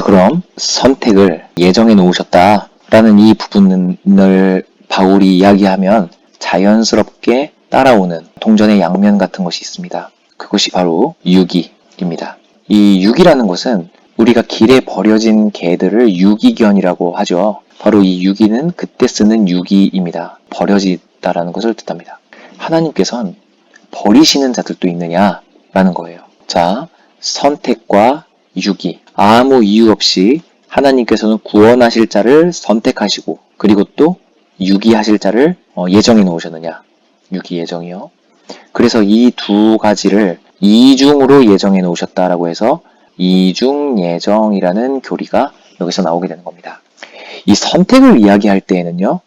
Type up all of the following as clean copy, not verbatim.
그럼 선택을 예정해 놓으셨다라는 이 부분을 바울이 이야기하면 자연스럽게 따라오는 동전의 양면 같은 것이 있습니다. 그것이 바로 유기입니다. 이 유기라는 것은 우리가 길에 버려진 개들을 유기견이라고 하죠. 바로 이 유기는 그때 쓰는 유기입니다. 버려지다라는 것을 뜻합니다. 하나님께서는 버리시는 자들도 있느냐라는 거예요. 자, 선택과 유기. 아무 이유 없이 하나님께서는 구원하실 자를 선택하시고 그리고 또 유기하실 자를 예정해 놓으셨느냐. 유기 예정이요. 그래서 이 두 가지를 이중으로 예정해 놓으셨다라고 해서 이중 예정이라는 교리가 여기서 나오게 되는 겁니다. 이 선택을 이야기할 때에는요.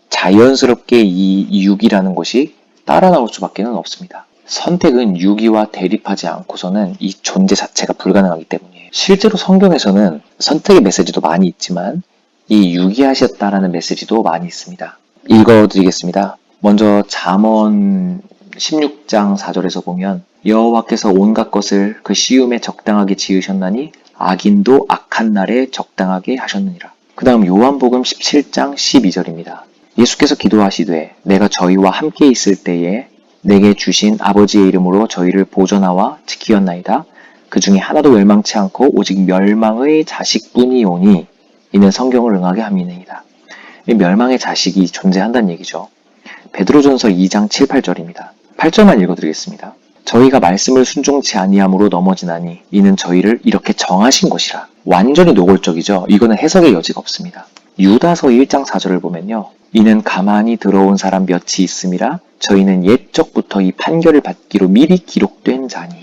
자연스럽게 이 유기라는 것이 따라 나올 수밖에 없습니다. 선택은 유기와 대립하지 않고서는 이 존재 자체가 불가능하기 때문이에요. 실제로 성경에서는 선택의 메시지도 많이 있지만 이 유기하셨다라는 메시지도 많이 있습니다. 읽어드리겠습니다. 먼저 잠언 16장 4절에서 보면 여호와께서 온갖 것을 그 시음에 적당하게 지으셨나니 악인도 악한 날에 적당하게 하셨느니라. 그 다음 요한복음 17장 12절입니다. 예수께서 기도하시되 내가 저희와 함께 있을 때에 내게 주신 아버지의 이름으로 저희를 보존하와 지키었나이다. 그 중에 하나도 멸망치 않고 오직 멸망의 자식뿐이오니 이는 성경을 응하게 함이니이다. 멸망의 자식이 존재한다는 얘기죠. 베드로전서 2장 7, 8절입니다. 8절만 읽어드리겠습니다. 저희가 말씀을 순종치 아니함으로 넘어지나니 이는 저희를 이렇게 정하신 것이라. 완전히 노골적이죠. 이거는 해석의 여지가 없습니다. 유다서 1장 4절을 보면요. 이는 가만히 들어온 사람 몇이 있음이라 저희는 옛적부터 이 판결을 받기로 미리 기록된 자니.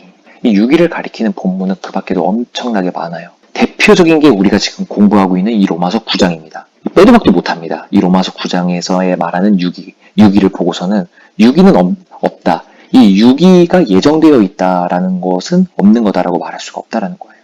이 유기를 가리키는 본문은 그 밖에도 엄청나게 많아요. 대표적인 게 우리가 지금 공부하고 있는 이 로마서 9장입니다. 빼도 박도 못합니다. 이 로마서 9장에서의 말하는 유기를 보고서는 유기는 없다. 이 유기가 예정되어 있다라는 것은 없는 거다라고 말할 수가 없다라는 거예요.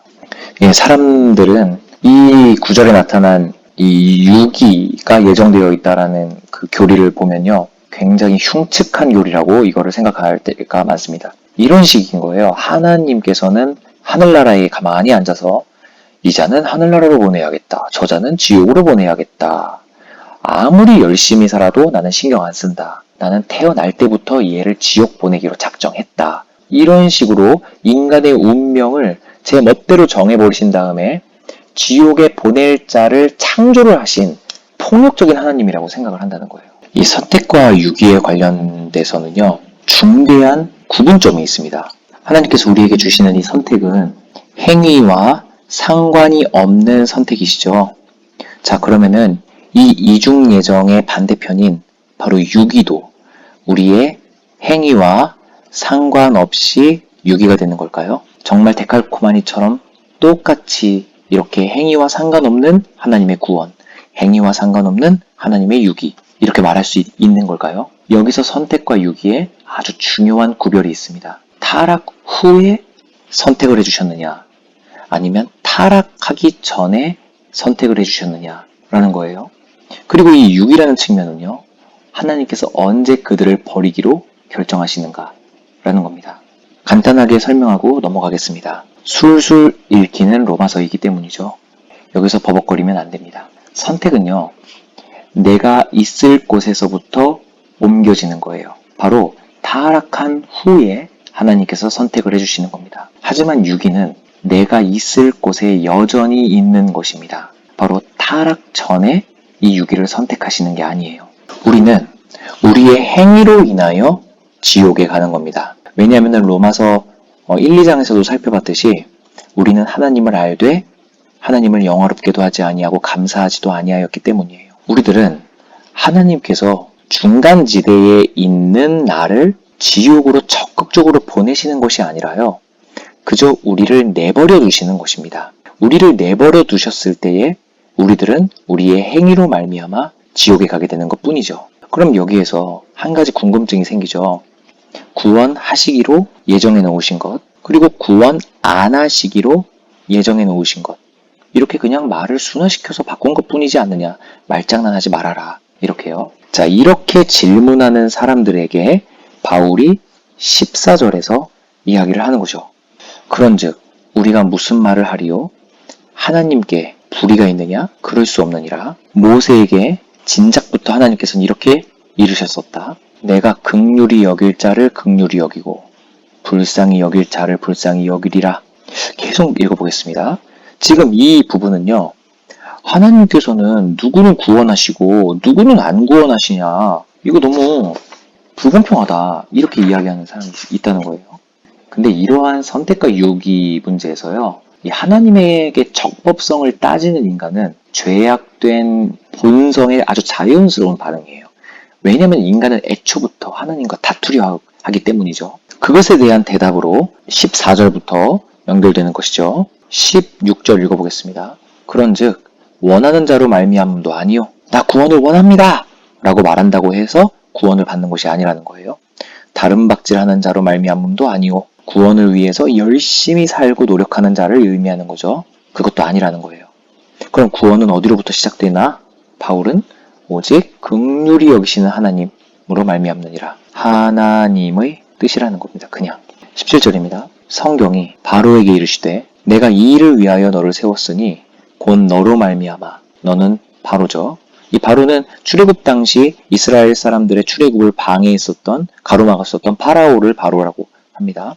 예, 사람들은 이 구절에 나타난 이 유기가 예정되어 있다라는 그 교리를 보면요. 굉장히 흉측한 교리라고 이거를 생각할 때가 많습니다. 이런 식인 거예요. 하나님께서는 하늘나라에 가만히 앉아서 이 자는 하늘나라로 보내야겠다. 저 자는 지옥으로 보내야겠다. 아무리 열심히 살아도 나는 신경 안 쓴다. 나는 태어날 때부터 얘를 지옥 보내기로 작정했다. 이런 식으로 인간의 운명을 제 멋대로 정해버리신 다음에 지옥에 보낼 자를 창조를 하신 폭력적인 하나님이라고 생각을 한다는 거예요. 이 선택과 유기에 관련돼서는요. 중대한 구분점이 있습니다. 하나님께서 우리에게 주시는 이 선택은 행위와 상관이 없는 선택이시죠. 자, 그러면은 이 이중 예정의 반대편인 바로 유기도 우리의 행위와 상관없이 유기가 되는 걸까요? 정말 데칼코마니처럼 똑같이 이렇게 행위와 상관없는 하나님의 구원, 행위와 상관없는 하나님의 유기 이렇게 말할 수 있는 걸까요? 여기서 선택과 유기에 아주 중요한 구별이 있습니다. 타락 후에 선택을 해주셨느냐 아니면 타락하기 전에 선택을 해주셨느냐라는 거예요. 그리고 이 유기라는 측면은요. 하나님께서 언제 그들을 버리기로 결정하시는가라는 겁니다. 간단하게 설명하고 넘어가겠습니다. 술술 읽히는 로마서이기 때문이죠. 여기서 버벅거리면 안 됩니다. 선택은요. 내가 있을 곳에서부터 옮겨지는 거예요. 바로 타락한 후에 하나님께서 선택을 해주시는 겁니다. 하지만 유기는 내가 있을 곳에 여전히 있는 것입니다. 바로 타락 전에 이 유기를 선택하시는 게 아니에요. 우리는 우리의 행위로 인하여 지옥에 가는 겁니다. 왜냐하면 로마서 1, 2장에서도 살펴봤듯이 우리는 하나님을 알되 하나님을 영화롭게도 하지 아니하고 감사하지도 아니하였기 때문이에요. 우리들은 하나님께서 중간지대에 있는 나를 지옥으로 적극적으로 보내시는 것이 아니라요. 그저 우리를 내버려 두시는 것입니다. 우리를 내버려 두셨을 때에 우리들은 우리의 행위로 말미암아 지옥에 가게 되는 것뿐이죠. 그럼 여기에서 한 가지 궁금증이 생기죠. 구원하시기로 예정해 놓으신 것, 그리고 구원 안 하시기로 예정해 놓으신 것. 이렇게 그냥 말을 순화시켜서 바꾼 것뿐이지 않느냐. 말장난하지 말아라. 이렇게요. 자, 이렇게 질문하는 사람들에게 바울이 14절에서 이야기를 하는 거죠. 그런즉 우리가 무슨 말을 하리요? 하나님께 불의가 있느냐? 그럴 수 없느니라. 모세에게 진작부터 하나님께서는 이렇게 이르셨었다. 내가 긍휼히 여길 자를 긍휼히 여기고 불쌍히 여길 자를 불쌍히 여기리라. 계속 읽어보겠습니다. 지금 이 부분은요. 하나님께서는 누구는 구원하시고 누구는 안 구원하시냐. 이거 너무 불공평하다. 이렇게 이야기하는 사람이 있다는 거예요. 근데 이러한 선택과 유기 문제에서요. 이 하나님에게 적법성을 따지는 인간은 죄악된 본성의 아주 자연스러운 반응이에요. 왜냐하면 인간은 애초부터 하나님과 다투려 하기 때문이죠. 그것에 대한 대답으로 14절부터 연결되는 것이죠. 16절 읽어보겠습니다. 그런즉 원하는 자로 말미암음도 아니요 나 구원을 원합니다 라고 말한다고 해서 구원을 받는 것이 아니라는 거예요. 다른 박질하는 자로 말미암음도 아니요 구원을 위해서 열심히 살고 노력하는 자를 의미하는 거죠. 그것도 아니라는 거예요. 그럼 구원은 어디로부터 시작되나? 바울은 오직 긍휼히 여기시는 하나님으로 말미암느니라. 하나님의 뜻이라는 겁니다. 그냥 17절입니다. 성경이 바로에게 이르시되 내가 이 일을 위하여 너를 세웠으니 곧 너로 말미암아 너는 바로죠. 이 바로는 출애굽 당시 이스라엘 사람들의 출애굽을 방해했었던 가로막았었던 파라오를 바로라고 합니다.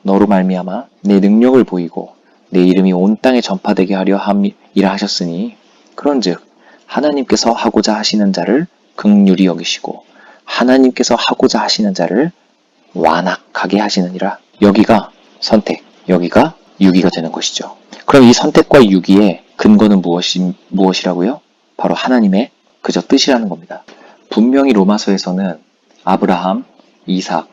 너로 말미암아 내 능력을 보이고 내 이름이 온 땅에 전파되게 하려 함이라 하셨으니 그런즉 하나님께서 하고자 하시는 자를 긍휼히 여기시고 하나님께서 하고자 하시는 자를 완악하게 하시느니라. 여기가 선택, 여기가 유기가 되는 것이죠. 그럼 이 선택과 유기의 근거는 무엇이라고요? 바로 하나님의 그저 뜻이라는 겁니다. 분명히 로마서에서는 아브라함, 이삭,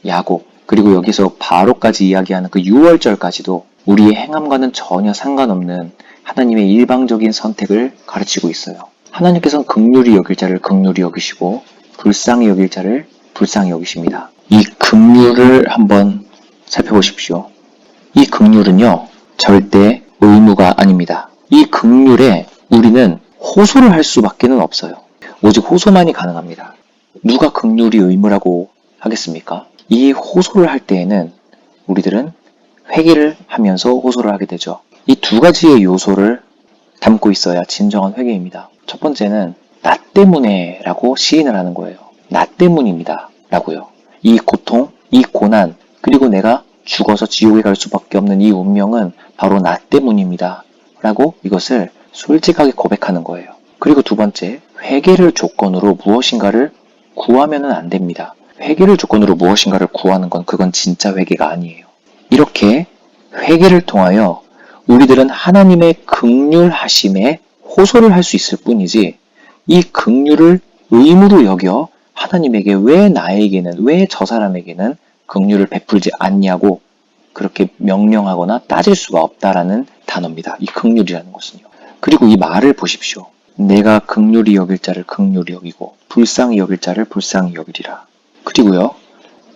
야곱 그리고 여기서 바로까지 이야기하는 그 6월절까지도 우리의 행함과는 전혀 상관없는 하나님의 일방적인 선택을 가르치고 있어요. 하나님께서는 긍휼히 여길 자를 긍휼히 여기시고 불쌍히 여길 자를 불쌍히 여기십니다. 이 긍휼을 한번 살펴보십시오. 이 긍휼은요 절대 의무가 아닙니다. 이 긍휼에 우리는 호소를 할 수밖에는 없어요. 오직 호소만이 가능합니다. 누가 긍휼이 의무라고 하겠습니까? 이 호소를 할 때에는 우리들은 회개를 하면서 호소를 하게 되죠. 이 두 가지의 요소를 담고 있어야 진정한 회개입니다. 첫 번째는 나 때문에 라고 시인을 하는 거예요. 나 때문입니다 라고요. 이 고통, 이 고난, 그리고 내가 죽어서 지옥에 갈 수밖에 없는 이 운명은 바로 나 때문입니다 라고 이것을 솔직하게 고백하는 거예요. 그리고 두 번째, 회개를 조건으로 무엇인가를 구하면은 안 됩니다. 회개를 조건으로 무엇인가를 구하는 건 그건 진짜 회개가 아니에요. 이렇게 회개를 통하여 우리들은 하나님의 긍휼하심에 호소를 할 수 있을 뿐이지 이 긍휼을 의무로 여겨 하나님에게 왜 나에게는 왜 저 사람에게는 긍휼을 베풀지 않냐고 그렇게 명령하거나 따질 수가 없다라는 단어입니다. 이 긍휼이라는 것은요. 그리고 이 말을 보십시오. 내가 긍휼히 여길 자를 긍휼히 여기고 불쌍히 여길 자를 불쌍히 여기리라. 그리고요.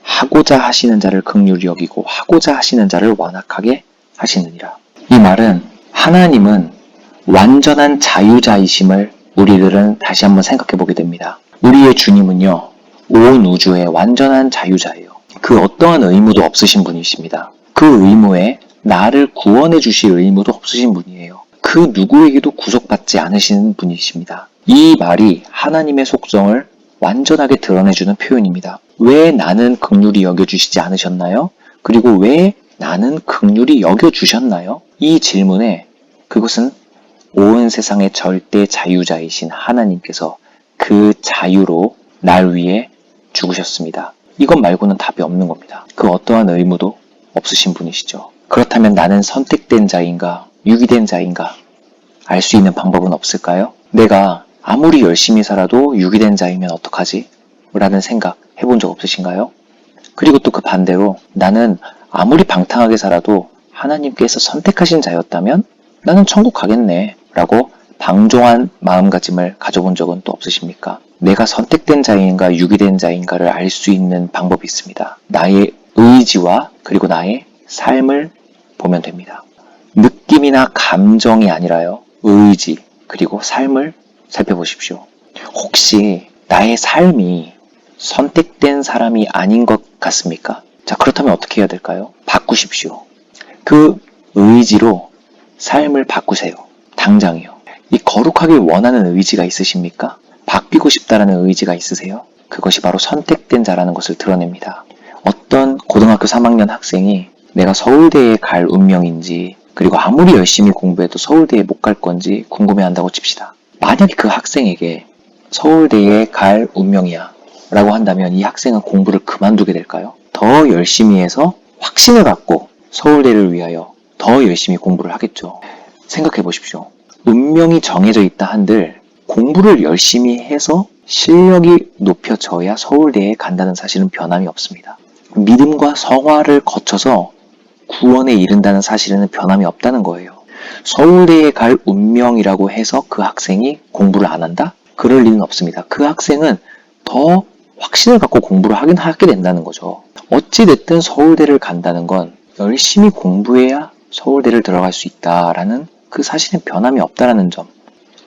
하고자 하시는 자를 긍휼히 여기고 하고자 하시는 자를 완악하게 하시느니라. 이 말은 하나님은 완전한 자유자이심을 우리들은 다시 한번 생각해 보게 됩니다. 우리의 주님은요. 온 우주의 완전한 자유자예요. 그 어떠한 의무도 없으신 분이십니다. 그 의무에 나를 구원해 주실 의무도 없으신 분이에요. 그 누구에게도 구속받지 않으시는 분이십니다. 이 말이 하나님의 속성을 완전하게 드러내주는 표현입니다. 왜 나는 긍휼히 여겨주시지 않으셨나요? 그리고 왜 나는 긍휼히 여겨주셨나요? 이 질문에 그것은 온 세상의 절대 자유자이신 하나님께서 그 자유로 날 위해 죽으셨습니다. 이것 말고는 답이 없는 겁니다. 그 어떠한 의무도 없으신 분이시죠. 그렇다면 나는 선택된 자인가, 유기된 자인가 알 수 있는 방법은 없을까요? 내가 아무리 열심히 살아도 유기된 자이면 어떡하지? 라는 생각 해본 적 없으신가요? 그리고 또 그 반대로 나는 아무리 방탕하게 살아도 하나님께서 선택하신 자였다면 나는 천국 가겠네 라고 방종한 마음가짐을 가져본 적은 또 없으십니까? 내가 선택된 자인가 유기된 자인가를 알 수 있는 방법이 있습니다. 나의 의지와 그리고 나의 삶을 보면 됩니다. 느낌이나 감정이 아니라요. 의지 그리고 삶을 살펴보십시오. 혹시 나의 삶이 선택된 사람이 아닌 것 같습니까? 자, 그렇다면 어떻게 해야 될까요? 바꾸십시오. 그 의지로 삶을 바꾸세요. 당장이요. 이 거룩하길 원하는 의지가 있으십니까? 바뀌고 싶다라는 의지가 있으세요? 그것이 바로 선택된 자라는 것을 드러냅니다. 어떤 고등학교 3학년 학생이 내가 서울대에 갈 운명인지, 그리고 아무리 열심히 공부해도 서울대에 못 갈 건지 궁금해한다고 칩시다. 만약에 그 학생에게 서울대에 갈 운명이야 라고 한다면 이 학생은 공부를 그만두게 될까요? 더 열심히 해서 확신을 갖고 서울대를 위하여 더 열심히 공부를 하겠죠. 생각해 보십시오. 운명이 정해져 있다 한들 공부를 열심히 해서 실력이 높여져야 서울대에 간다는 사실은 변함이 없습니다. 믿음과 성화를 거쳐서 구원에 이른다는 사실에는 변함이 없다는 거예요. 서울대에 갈 운명이라고 해서 그 학생이 공부를 안 한다? 그럴 리는 없습니다. 그 학생은 더 확신을 갖고 공부를 하게 된다는 거죠. 어찌됐든 서울대를 간다는 건 열심히 공부해야 서울대를 들어갈 수 있다라는 그 사실은 변함이 없다라는 점.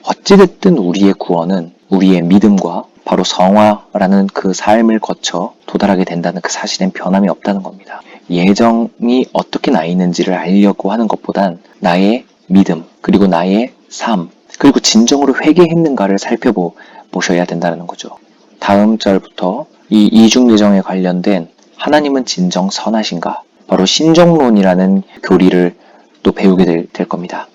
어찌됐든 우리의 구원은 우리의 믿음과 바로 성화라는 그 삶을 거쳐 도달하게 된다는 그 사실엔 변함이 없다는 겁니다. 예정이 어떻게 나 있는지를 알려고 하는 것보단 나의 믿음, 그리고 나의 삶, 그리고 진정으로 회개했는가를 살펴보셔야 된다는 거죠. 다음 절부터 이 이중예정에 관련된 하나님은 진정 선하신가? 바로 신정론이라는 교리를 또 배우게 될 겁니다.